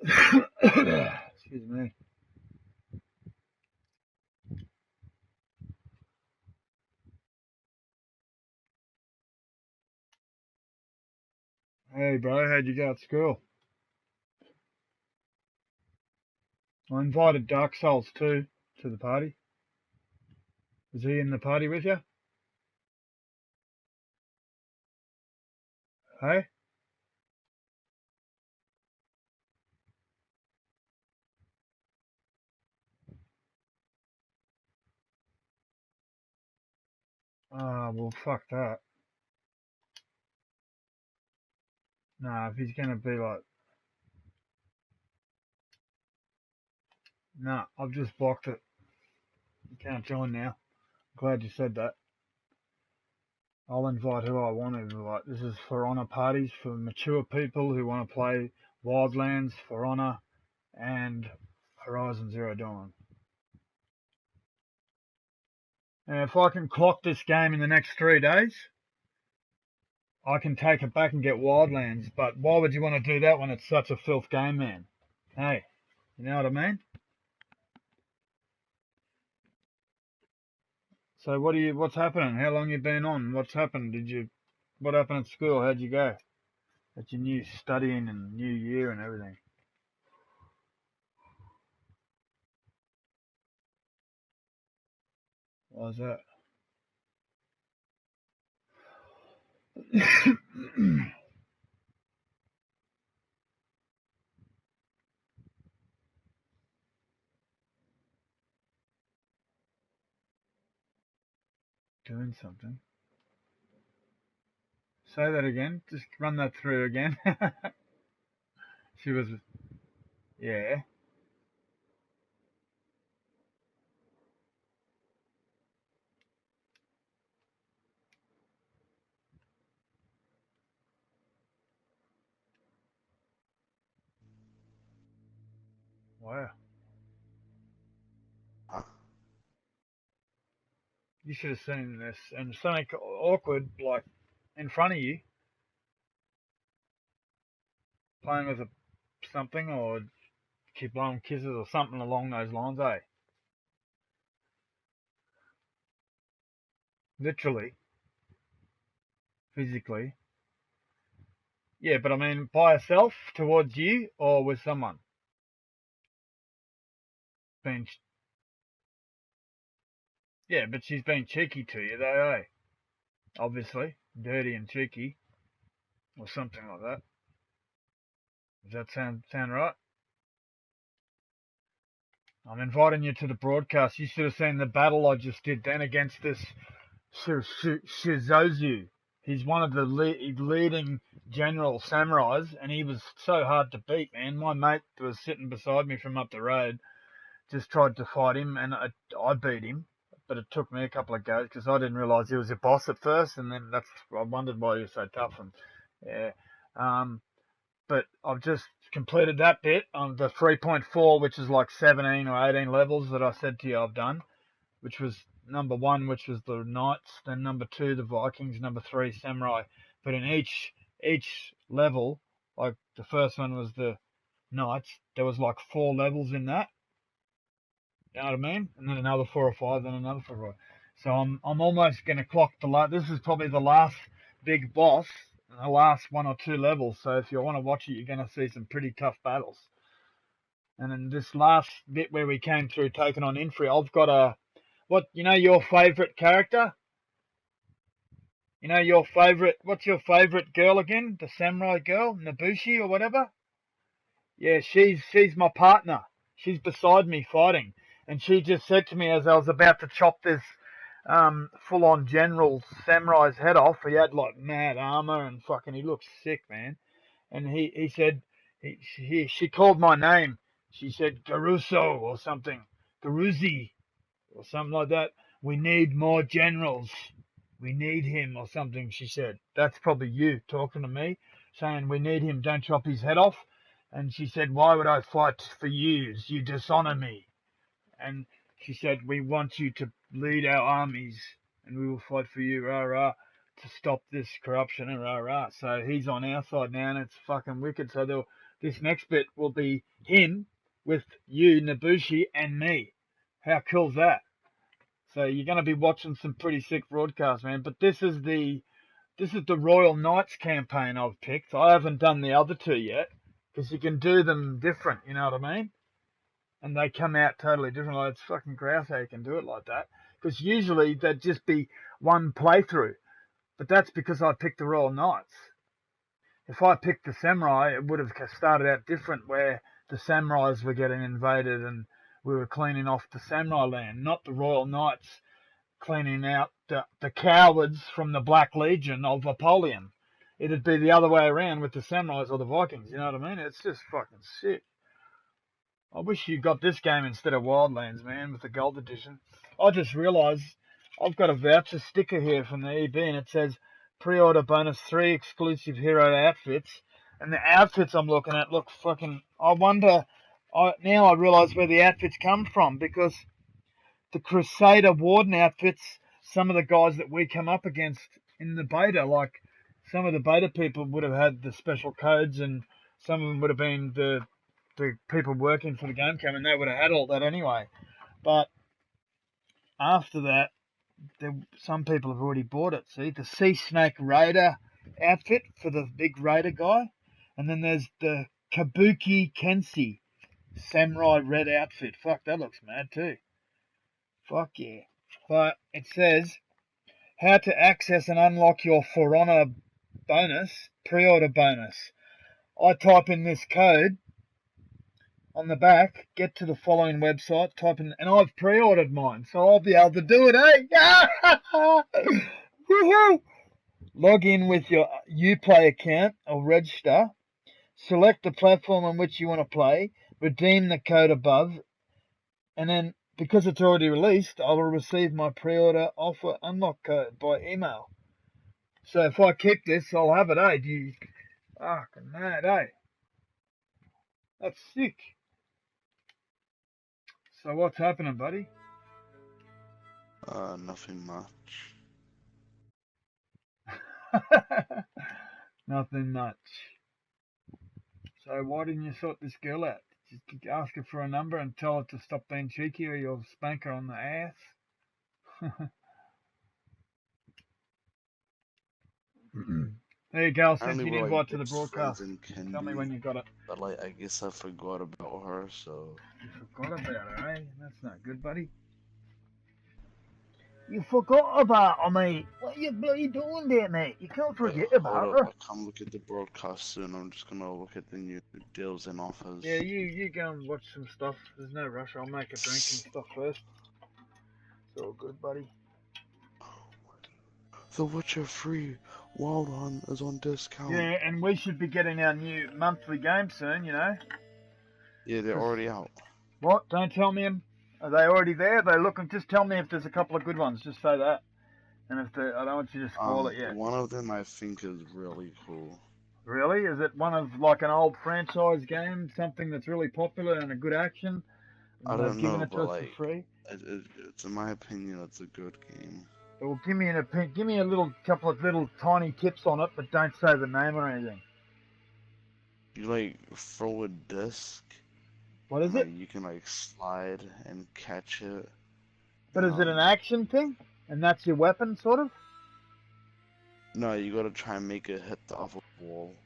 Excuse me. Hey, bro, how'd you go at school? I invited Dark Souls 2 to the party. Is he in the party with you? Hey? Ah, well, fuck that. Nah, if he's gonna be like, nah, I've just blocked it. You can't join now. Glad you said that. I'll invite who I want to invite. This is For Honor parties for mature people who want to play Wildlands, For Honor, and Horizon Zero Dawn. And if I can clock this game in the next 3 days, I can take it back and get Wildlands. But why would you want to do that when it's such a filth game, man? Hey, you know what I mean? So what's happening? How long you been on? What's happened? What happened at school? How'd you go? At your new studying and new year and everything. What was that? Doing something. Say that again. Just run that through again. She was, yeah. Wow. You should have seen this. And something awkward, like in front of you, playing with something, or keep blowing kisses or something along those lines, eh? Literally, physically. Yeah, but I mean, by herself towards you or with someone. Being, yeah, but she's been cheeky to you though, eh? Obviously, dirty and cheeky, or something like that. Does that sound right? I'm inviting you to the broadcast. You should have seen the battle I just did then against this Shizozu. He's one of the leading general samurais, and he was so hard to beat, man. My mate was sitting beside me from up the road, just tried to fight him, and I beat him. But it took me a couple of goes because I didn't realise he was a boss at first, and then I wondered why he was so tough. And yeah, but I've just completed that bit on the 3.4, which is like 17 or 18 levels that I said to you I've done, which was number one, which was the Knights, then number two, the Vikings, number three, Samurai. But in each level, like the first one was the Knights, there was like 4 levels in that. You know what I mean? And then another 4 or 5, then another 4 or 5. So I'm almost going to clock the last. This is probably the last big boss, the last 1 or 2 levels. So if you want to watch it, you're going to see some pretty tough battles. And then this last bit where we came through taking on Infri, I've got your favourite character? You know your favourite, what's your favourite girl again? The samurai girl, Nabushi or whatever? Yeah, she's my partner. She's beside me fighting. And she just said to me as I was about to chop this full on general samurai's head off, he had like mad armor and fucking he looked sick, man. And he said she called my name. She said Garuso or something. Garuzi or something like that. We need more generals. We need him or something, she said. That's probably you talking to me, saying we need him, don't chop his head off. And she said, why would I fight for you? You dishonor me. And she said, we want you to lead our armies and we will fight for you, rah rah, to stop this corruption and rah rah. So he's on our side now and it's fucking wicked. So this next bit will be him with you, Nabushi, and me. How cool's that? So you're going to be watching some pretty sick broadcasts, man. But this is the Royal Knights campaign I've picked. I haven't done the other two yet because you can do them different. You know what I mean? And they come out totally different. Like, it's fucking grouse how you can do it like that. Because usually they'd just be one playthrough. But that's because I picked the Royal Knights. If I picked the Samurai, it would have started out different, where the Samurais were getting invaded and we were cleaning off the Samurai land, not the Royal Knights cleaning out the cowards from the Black Legion of Apollyon. It'd be the other way around with the Samurais or the Vikings, you know what I mean? It's just fucking sick. I wish you got this game instead of Wildlands, man, with the Gold Edition. I just realised I've got a voucher sticker here from the EB, and it says pre-order bonus 3 exclusive hero outfits. And the outfits I'm looking at look fucking... now I realise where the outfits come from, because the Crusader Warden outfits, some of the guys that we come up against in the beta, like some of the beta people would have had the special codes, and some of them would have been the people working for the game cam, and they would have had all that anyway. But after that, some people have already bought it. See, the Sea Snake Raider outfit for the big Raider guy, and then there's the Kabuki Kenshi Samurai Red outfit. Fuck, that looks mad too. Fuck yeah. But it says how to access and unlock your For Honor bonus, pre-order bonus. I type in this code on the back, get to the following website, type in, and I've pre-ordered mine, so I'll be able to do it, eh? Woohoo! Log in with your Uplay account or register, select the platform on which you want to play, redeem the code above, and then, because it's already released, I will receive my pre-order offer unlock code by email. So if I keep this, I'll have it, eh? Fucking mad, eh? That's sick. So what's happening, buddy? Nothing much. Nothing much. So why didn't you sort this girl out? Just ask her for a number and tell her to stop being cheeky, or you'll spank her on the ass. There you go. I sent you an invite to the broadcast. Tell me when you got it. But like, I guess I forgot about her, so. You forgot about her, eh? That's not good, buddy. You forgot about her, mate. What are you bloody doing there, mate? You can't forget about her. I'll come look at the broadcast soon. I'm just gonna look at the new deals and offers. Yeah, you go and watch some stuff. There's no rush. I'll make a drink and stuff first. It's all good, buddy. The Witcher 3 Wild Hunt is on discount. Yeah, and we should be getting our new monthly game soon, you know. Yeah, they're already out. What? Don't tell me them. Are they already there? They're looking. Just tell me if there's a couple of good ones. Just say that. And if I don't want you to spoil it yet. One of them I think is really cool. Really? Is it one of like an old franchise game, something that's really popular and a good action? I don't know, it to but us like, for free? it's in my opinion, it's a good game. Well, give me a little couple of little tiny tips on it, but don't say the name or anything. You like throw a disc. What is it? You can like slide and catch it. But is it an action thing? And that's your weapon, sort of? No, you gotta try and make it hit the other wall.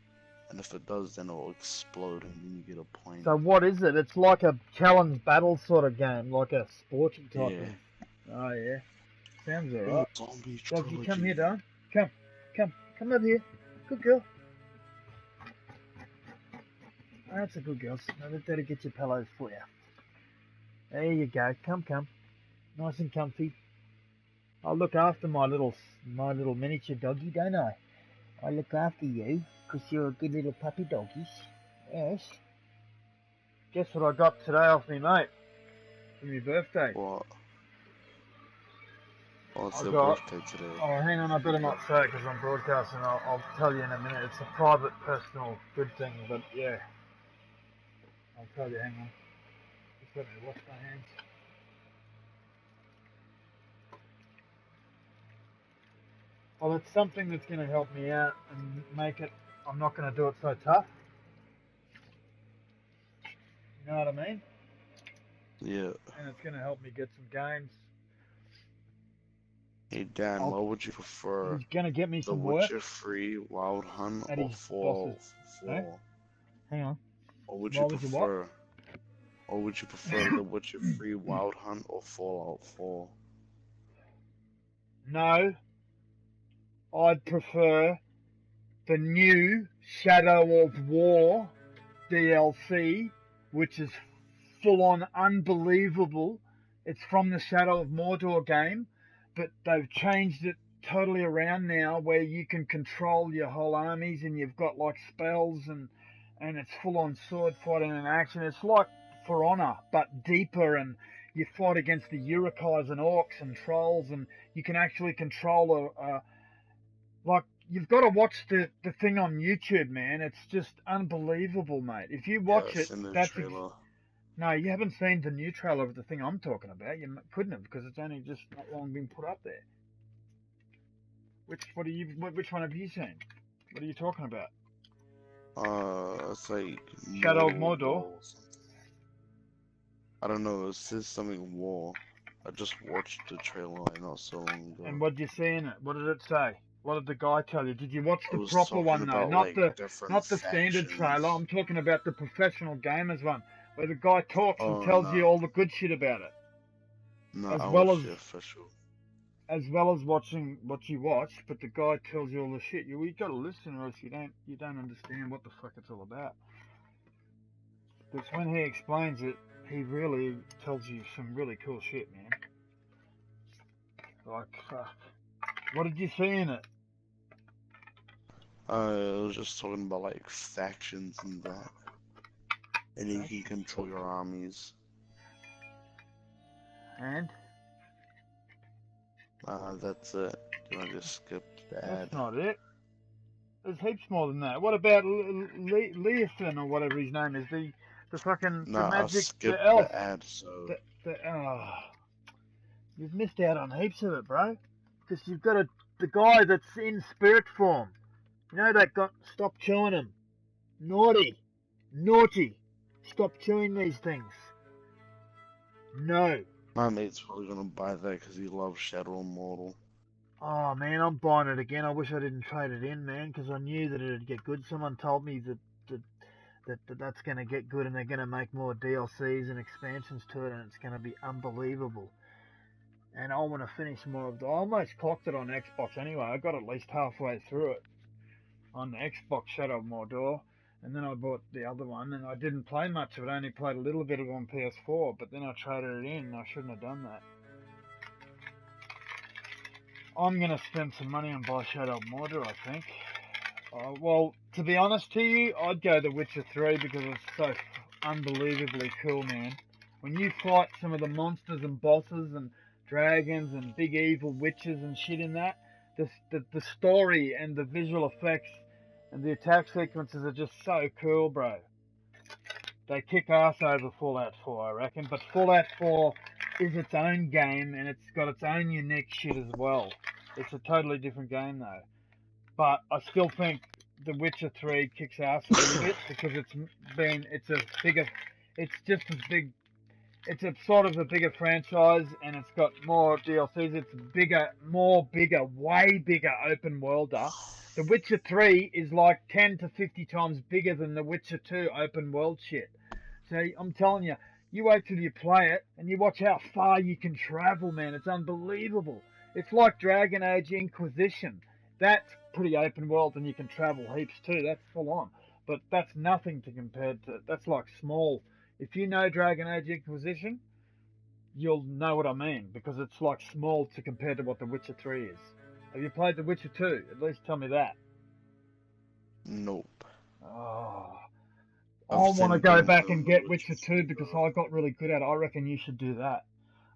And if it does, then it'll explode and then you get a point. So what is it? It's like a challenge battle sort of game, like a sporting type thing. Oh, yeah. Sounds alright. Doggy, come here, darling. Come over here. Good girl. Oh, that's a good girl. Now let Daddy get your pillows for you. There you go. Come. Nice and comfy. I look after my little miniature doggy, don't I? I look after you, because you're a good little puppy doggy. Yes. Guess what I got today off me mate? For my birthday. What? What's your birthday today? Oh, hang on, I better not say it because I'm broadcasting. I'll tell you in a minute. It's a private, personal, good thing, but yeah. I'll tell you, hang on. Just let me wash my hands. Well, it's something that's going to help me out and make it, I'm not going to do it so tough. You know what I mean? Yeah. And it's going to help me get some games. Hey Dan, what would you prefer? He's going to get me The some work Witcher 3 Wild Hunt at or his boss's. Fallout Eh? 4? Hang on. Or would you What was your what? prefer? Or would you prefer The Witcher 3 Wild Hunt or Fallout 4? No, I'd prefer the new Shadow of War DLC, which is full on unbelievable. It's from the Shadow of Mordor game, but they've changed it totally around now where you can control your whole armies and you've got like spells and it's full on sword fighting and action. It's like For Honor, but deeper, and you fight against the Urukais and orcs and trolls, and you can actually control like, you've got to watch the thing on YouTube, man. It's just unbelievable, mate. If you Yeah, watch it, it's in the that's trailer. no, you haven't seen the new trailer of the thing I'm talking about. You couldn't have, because it's only just not long been put up there. Which one have you seen? What are you talking about? It's like Shadow of War Mordor. or something. I don't know, it says something war. I just watched the trailer not so long ago. And what did you see in it? What did it say? What did the guy tell you? Did you watch the It was proper talking one though? about Not like different the standard trailer. factions. I'm talking about the professional gamers one, where the guy talks and Oh tells you no, all the good shit about it, no, as I well watched as the official. watching what you watch. But the guy tells you all the shit. You got to listen, or else you don't understand what the fuck it's all about. Because when he explains it, he really tells you some really cool shit, man. Like, fuck. What did you see in it? It was just talking about like factions and that. And you can control your armies. And? That's it. Do I just skip the ad? That's not it. There's heaps more than that. What about Leofin or whatever his name is? The fucking No, the I'll magic skip the elf. the ad. So You've missed out on heaps of it, bro. Because you've got the guy that's in spirit form. You know that got stop chewing him. Naughty. Stop chewing these things. No. my mate's probably gonna buy that because he loves Shadow Immortal. Oh man, I'm buying it again. I wish I didn't trade it in, man, because I knew that it'd get good. Someone told me that's going to get good, and they're going to make more DLCs and expansions to it, and it's going to be unbelievable. And I want to finish more of I almost clocked it on Xbox anyway. I got at least halfway through it on the Xbox Shadow of Mordor, and then I bought the other one, and I didn't play much of it. I only played a little bit of it on PS4, but then I traded it in, and I shouldn't have done that. I'm going to spend some money on buy Shadow of Mordor, I think. Well, to be honest to you, I'd go The Witcher 3 because it's so unbelievably cool, man. When you fight some of the monsters and bosses and dragons and big evil witches and shit in that, the story and the visual effects and the attack sequences are just so cool, bro. They kick ass over Fallout 4, I reckon. But Fallout 4 is its own game and it's got its own unique shit as well. It's a totally different game, though. But I still think The Witcher 3 kicks ass a little bit because it's just as big, it's a sort of a bigger franchise and it's got more DLCs. It's bigger, way bigger open worlder. The Witcher 3 is like 10 to 50 times bigger than The Witcher 2 open world shit. So I'm telling you, you wait till you play it and you watch how far you can travel, man. It's unbelievable. It's like Dragon Age Inquisition. That's pretty open world and you can travel heaps too. That's full on. But that's nothing to compare to, that's like small. If you know Dragon Age Inquisition, you'll know what I mean because it's like small to compare to what The Witcher 3 is. Have you played The Witcher 2? At least tell me that. Nope. Oh, I I've want to seen go back gameplay and on The get Witcher Witcher 2 3 because though. I got really good at it. I reckon you should do that.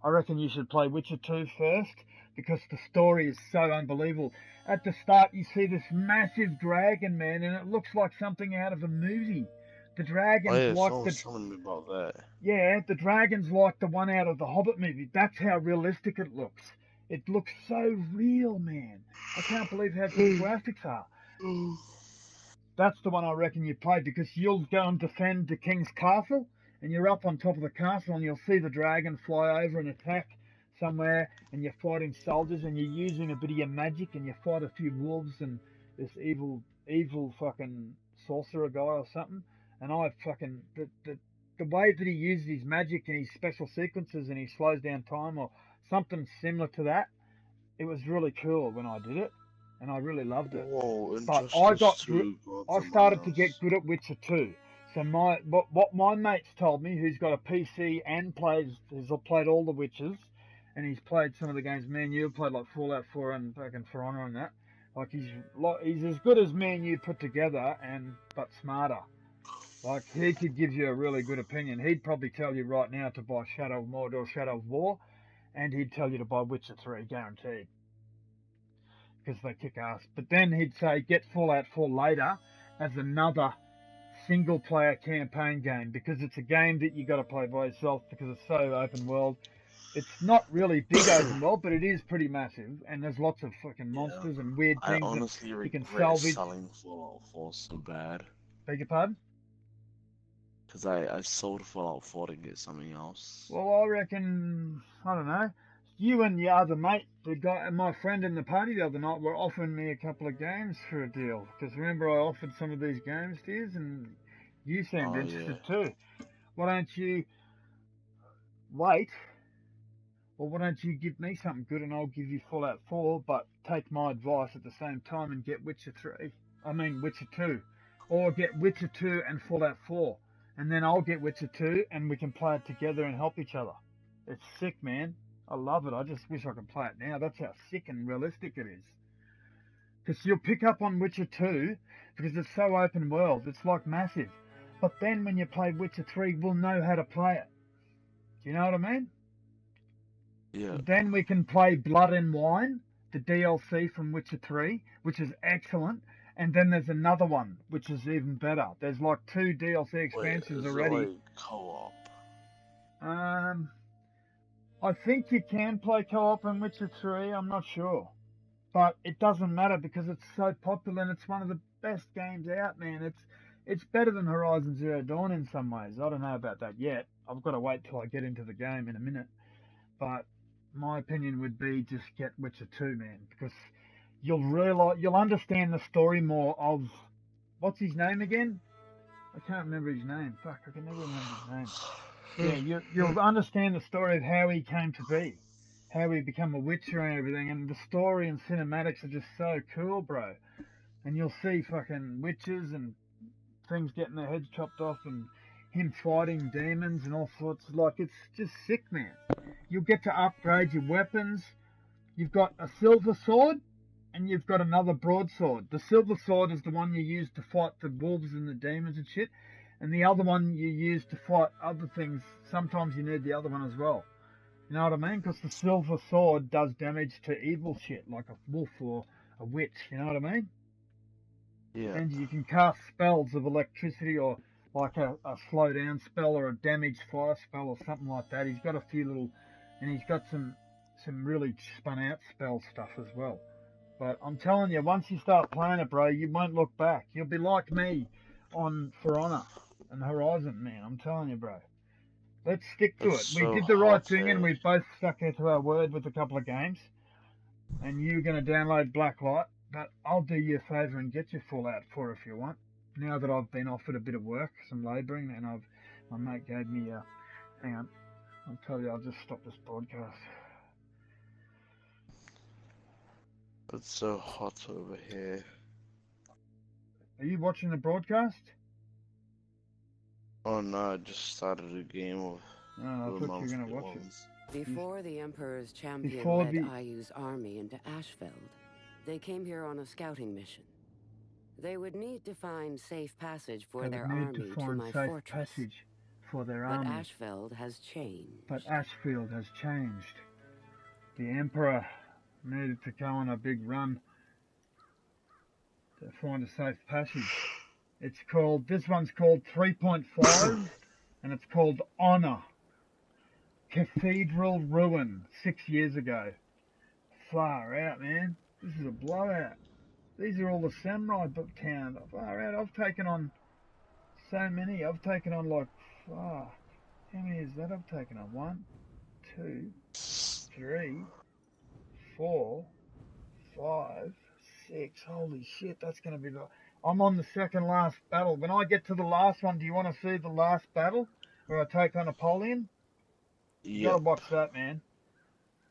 I reckon you should play Witcher 2 first because the story is so unbelievable. At the start, you see this massive dragon, man, and it looks like something out of a movie. The Oh dragon's yeah, like someone was telling me about that. yeah, the dragon's like the one out of the Hobbit movie. That's how realistic it looks. It looks so real, man. I can't believe how good the graphics are. That's the one I reckon you play because you'll go and defend the king's castle and you're up on top of the castle, and you'll see the dragon fly over and attack somewhere, and you're fighting soldiers, and you're using a bit of your magic, and you fight a few wolves and this evil fucking sorcerer guy or something. And I fucking the way that he uses his magic and his special sequences, and he slows down time or something similar to that, it was really cool when I did it, and I really loved it. Whoa, But I Injustice 2 I Gods started Among to get Us. good at Witcher 2. So what my mates told me, who's got a PC and has played all the Witchers, and he's played some of the games me and you played, like Fallout 4 and fucking For Honor and that. Like he's as good as me and you put together, but smarter. Like he could give you a really good opinion. He'd probably tell you right now to buy Shadow of Mordor, Shadow of War, and he'd tell you to buy Witcher 3, guaranteed, because they kick ass. But then he'd say get Fallout 4 later as another single player campaign game, because it's a game that you got to play by yourself because it's so open world. It's not really big open world, but it is pretty massive, and there's lots of fucking Yeah, monsters and weird I things that honestly you can regret salvage. selling Fallout 4 so bad. Beg your pardon? Because I sold Fallout 4 to get something else. Well, I reckon, I don't know, you and your other mate, the guy, my friend in the party the other night, were offering me a couple of games for a deal. Because remember, I offered some of these games to you, and you seemed Oh interested yeah. too. Why don't you wait? Or why don't you give me something good and I'll give you Fallout 4, but take my advice at the same time and get Witcher 3. I mean Witcher 2. Or get Witcher 2 and Fallout 4. And then I'll get Witcher 2 and we can play it together and help each other. It's sick, man. I love it. I just wish I could play it now. That's how sick and realistic it is. Because you'll pick up on Witcher 2 because it's so open world. It's like massive. But then when you play Witcher 3, we'll know how to play it. Do you know what I mean? Yeah. Then we can play Blood and Wine, the DLC from Witcher 3, which is excellent. And then there's another one, which is even better. There's like 2 DLC expansions Wait, is already. it like co-op? I think you can play co-op in Witcher 3, I'm not sure. But it doesn't matter because it's so popular and it's one of the best games out, man. It's better than Horizon Zero Dawn in some ways. I don't know about that yet. I've got to wait till I get into the game in a minute. But my opinion would be just get Witcher 2, man, because you'll understand the story more of, what's his name again? I can't remember his name. Fuck, I can never remember his name. Yeah, you'll understand the story of how he came to be, how he became a Witcher and everything, and the story and cinematics are just so cool, bro. And you'll see fucking witches and things getting their heads chopped off and him fighting demons and all sorts. Like, it's just sick, man. You'll get to upgrade your weapons. You've got a silver sword and you've got another broadsword. The silver sword is the one you use to fight the wolves and the demons and shit. And the other one you use to fight other things. Sometimes you need the other one as well. You know what I mean? Because the silver sword does damage to evil shit, like a wolf or a witch. You know what I mean? Yeah. And you can cast spells of electricity or like a slow down spell or a damaged fire spell or something like that. He's got a few little, and he's got some really spun out spell stuff as well. But I'm telling you, once you start playing it, bro, you won't look back. You'll be like me on For Honor and Horizon, man. I'm telling you, bro. Let's stick to It's it. We so did the right hard thing and to. we both stuck to our word with a couple of games. And you're going to download Blacklight, but I'll do you a favour and get your Fallout 4 if you want. Now that I've been offered a bit of work, some labouring, and my mate gave me a... Hang on, I'll tell you, I'll just stop this broadcast. It's so hot over here. Are you watching the broadcast? Oh no, I just started a game of Oh, I the thought you were going to multiple watch it. ones. Before the Emperor's champion Before led the- Ayu's army into Ashfeld, they came here on a scouting mission. They would need to find safe passage for They their would need army to to find my safe fortress. passage for their But army. Ashfeld has changed. But Ashfield has changed. The Emperor needed to go on a big run to find a safe passage. This one's called 3.5, and it's called Honor. Cathedral Ruin, 6 years ago. Far out, man. This is a blowout. These are all the samurai book town. Far out. I've taken on so many. I've taken on like, How many is that I've taken on? 1, 2, 3, 4, 5, 6. Holy shit, that's going to be the... I'm on the second last battle. When I get to the last one, do you want to see the last battle where I take on Napoleon? You got Yep. to watch that, man.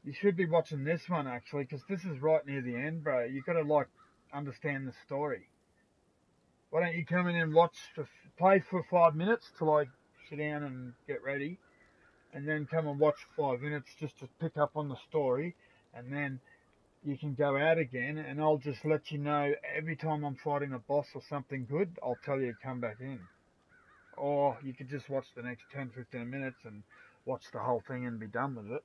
You should be watching this one, actually, because this is right near the end, bro. You got to, like, understand the story. Why don't you come in and play for 5 minutes till I sit down and get ready, and then come and watch 5 minutes just to pick up on the story, and then you can go out again, and I'll just let you know every time I'm fighting a boss or something good, I'll tell you to come back in. Or you could just watch the next 10-15 minutes and watch the whole thing and be done with it.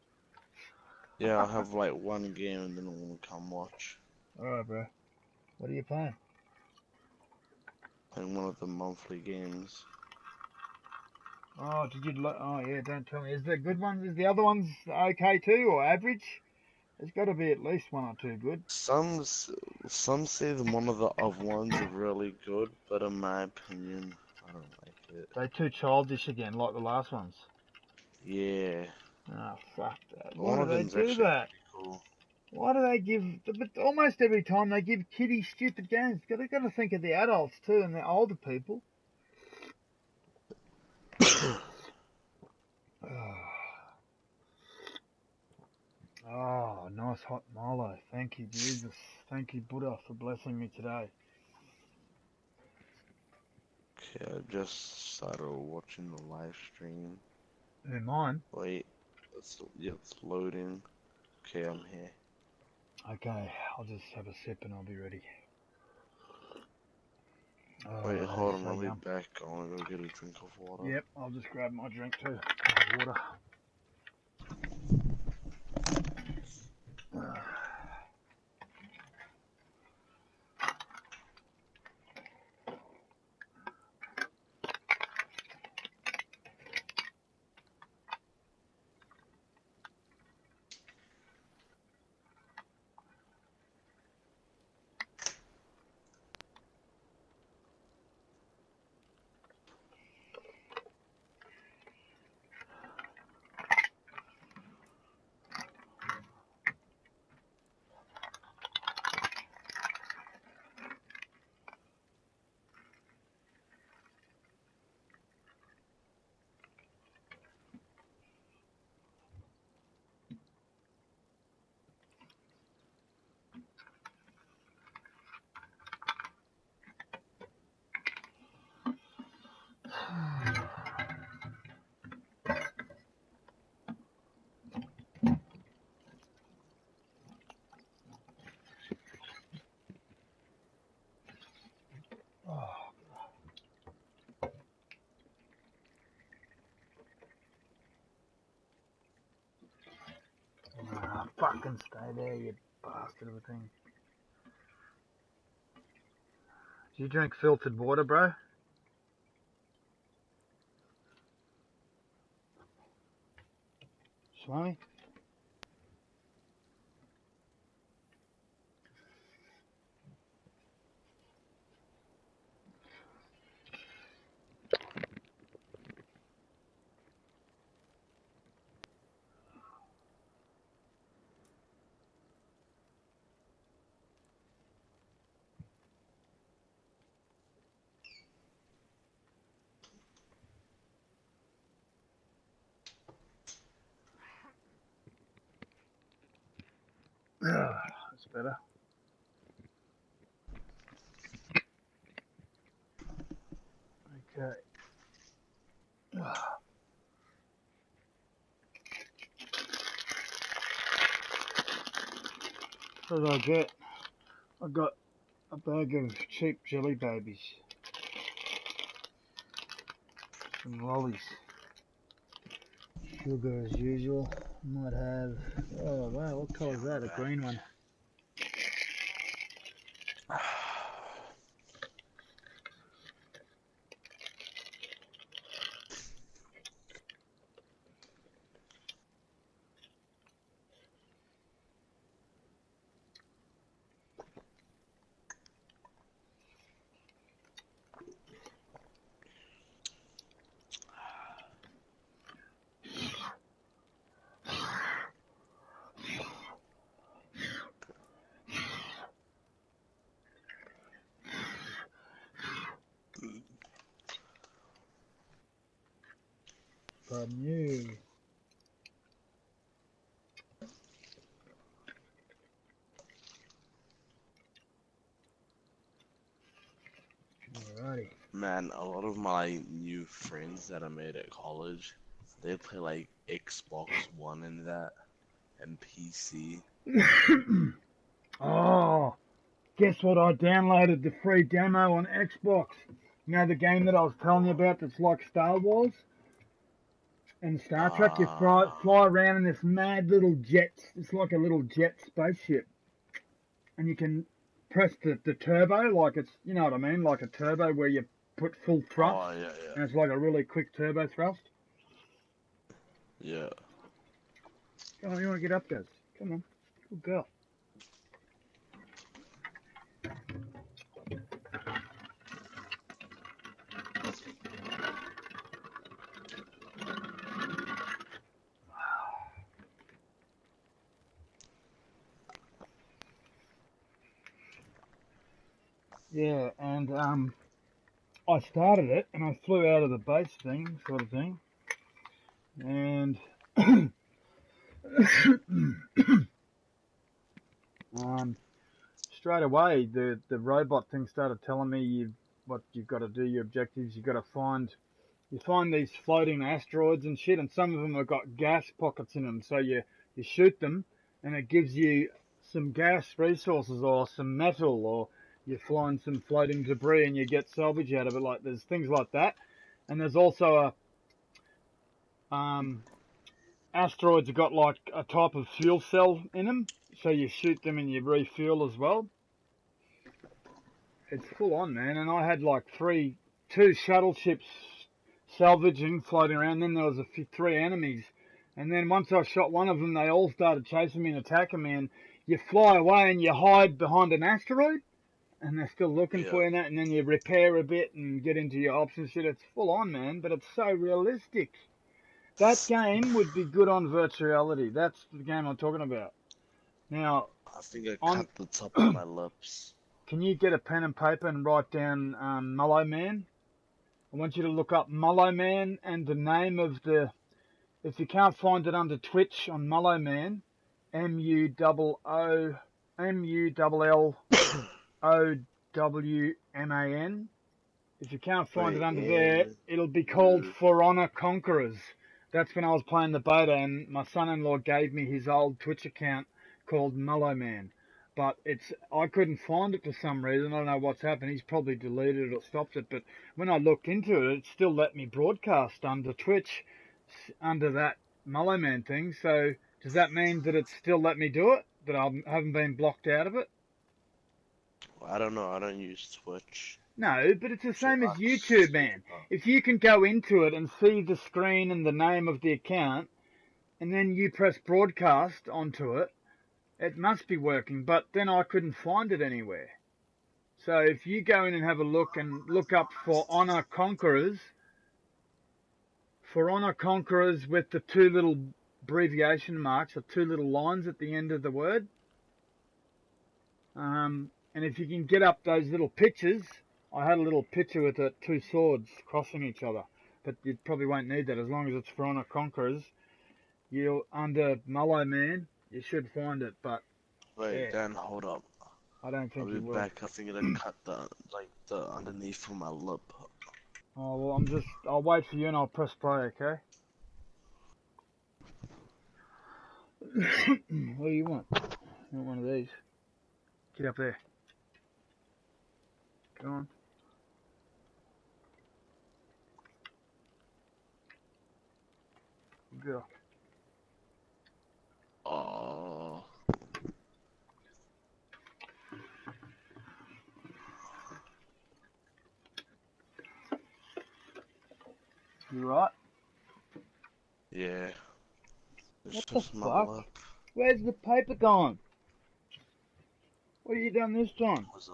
Yeah, I'll have like one game and then we'll come watch. Alright, bro. What are you playing? Playing one of the monthly games. Oh, oh, yeah, don't tell me. Is there good ones? Is the other ones okay too, or average? There's got to be at least one or two good. Some say that one of the other ones are really good, but in my opinion, I don't like it. They're too childish again, like the last ones. Yeah. Oh, fuck that. One Why of do they them's do actually that? pretty cool. Why do they give... But almost every time they give kiddies stupid games. They've got to think of the adults too, and the older people. Oh, nice hot Milo. Thank you, Jesus. Thank you, Buddha, for blessing me today. Okay, I just started watching the live stream. Who, mine? Wait, it's loading. Okay, I'm here. Okay, I'll just have a sip and I'll be ready. Oh, Wait, hold on, so I'll be yum. back. I wanna go get a drink of water. Yep, I'll just grab my drink too. Water. Fucking stay there, you bastard of a thing. Do you drink filtered water, bro? Swami? That's better. Okay. What did I get? I got a bag of cheap jelly babies. Some lollies. Sugar as usual. Might have... Oh wow, what colour is that? A green one. Pardon you. Alrighty. Man, a lot of my new friends that I made at college, they play like Xbox One and that, and PC. Oh, guess what? I downloaded the free demo on Xbox. You know the game that I was telling you about that's like Star Wars and Star Trek? You fly around in this mad little jet. It's like a little jet spaceship. And you can press the turbo, like it's, you know what I mean? Like a turbo where you put full thrust. Oh, yeah, yeah. And it's like a really quick turbo thrust. Yeah. Come on, you want to get up, guys? Come on. Good girl. Yeah, and I started it and I flew out of the base thing, sort of thing, and straight away the robot thing started telling me what you've got to do, your objectives. You've got to find these floating asteroids and shit, and some of them have got gas pockets in them. So you shoot them, and it gives you some gas resources or some metal, or you find some floating debris and you get salvage out of it. Like there's things like that, and there's also asteroids have got like a type of fuel cell in them, so you shoot them and you refuel as well. It's full on, man. And I had like two shuttle ships salvaging, floating around. Then there was three enemies, and then once I shot one of them, they all started chasing me and attacking me. And you fly away and you hide behind an asteroid, and they're still looking for you in that. And then you repair a bit and get into your ops and shit. It's full on, man. But it's so realistic. That game would be good on virtual reality. That's the game I'm talking about. Now, I think I cut the top of my lips. Can you get a pen and paper and write down Mullo Man? I want you to look up Mullo Man and the name of the... If you can't find it under Twitch on Mullo Man, MULLOWMAN. If you can't find it under there, it'll be called For Honor Conquerors. That's when I was playing the beta, and my son-in-law gave me his old Twitch account called Mullo Man. But I couldn't find it for some reason. I don't know what's happened. He's probably deleted it or stopped it. But when I looked into it, it still let me broadcast under Twitch, under that Mullo Man thing. So does that mean that it still let me do it? That I haven't been blocked out of it? I don't know. I don't use Twitch. No, but it's the same as YouTube, man. If you can go into it and see the screen and the name of the account, and then you press broadcast onto it, it must be working. But then I couldn't find it anywhere. So if you go in and have a look and look up For Honor Conquerors with the two little abbreviation marks, or two little lines at the end of the word, and if you can get up those little pictures... I had a little picture with two swords crossing each other, but you probably won't need that as long as it's For Honor Conquerors. Under Mullo Man, you should find it, but... Wait, Dan, hold up. I don't think you will. I'll be back. I think it'll cut the underneath of my lip. Oh, well, I'll wait for you and I'll press play, okay? What do you want? You want one of these? Get up there. Go on. Go. Oh. You right? Yeah. What the fuck? Where's the paper gone? What have you done this time? I was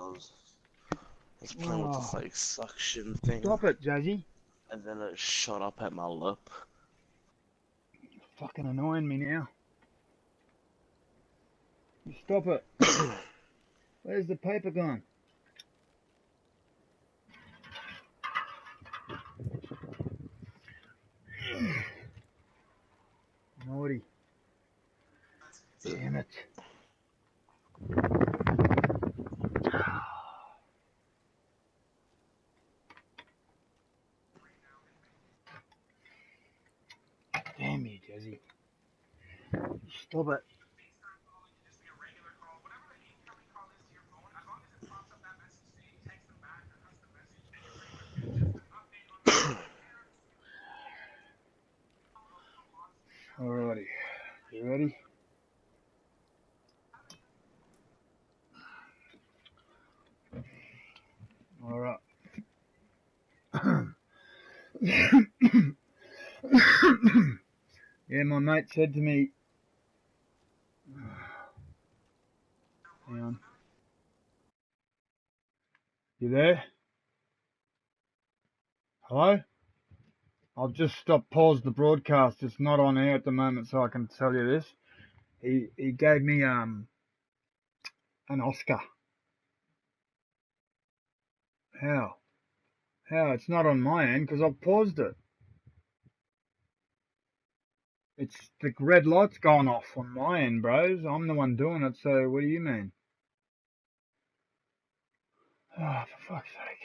playing with this like suction thing. Stop it, Jazzy. And then it shot up at my lip. You're fucking annoying me now. You stop it. Where's the paper gone? Naughty. Damn it. Damn you, Jesse. Stop it. Alrighty. You ready? Alright. Yeah, my mate said to me, hang on. You there? Hello? I've just paused the broadcast. It's not on air at the moment, so I can tell you this. He gave me an Oscar. How? How? It's not on my end because I've paused it. It's the red light's gone off on my end, bros. I'm the one doing it, so what do you mean? Oh, for fuck's sake.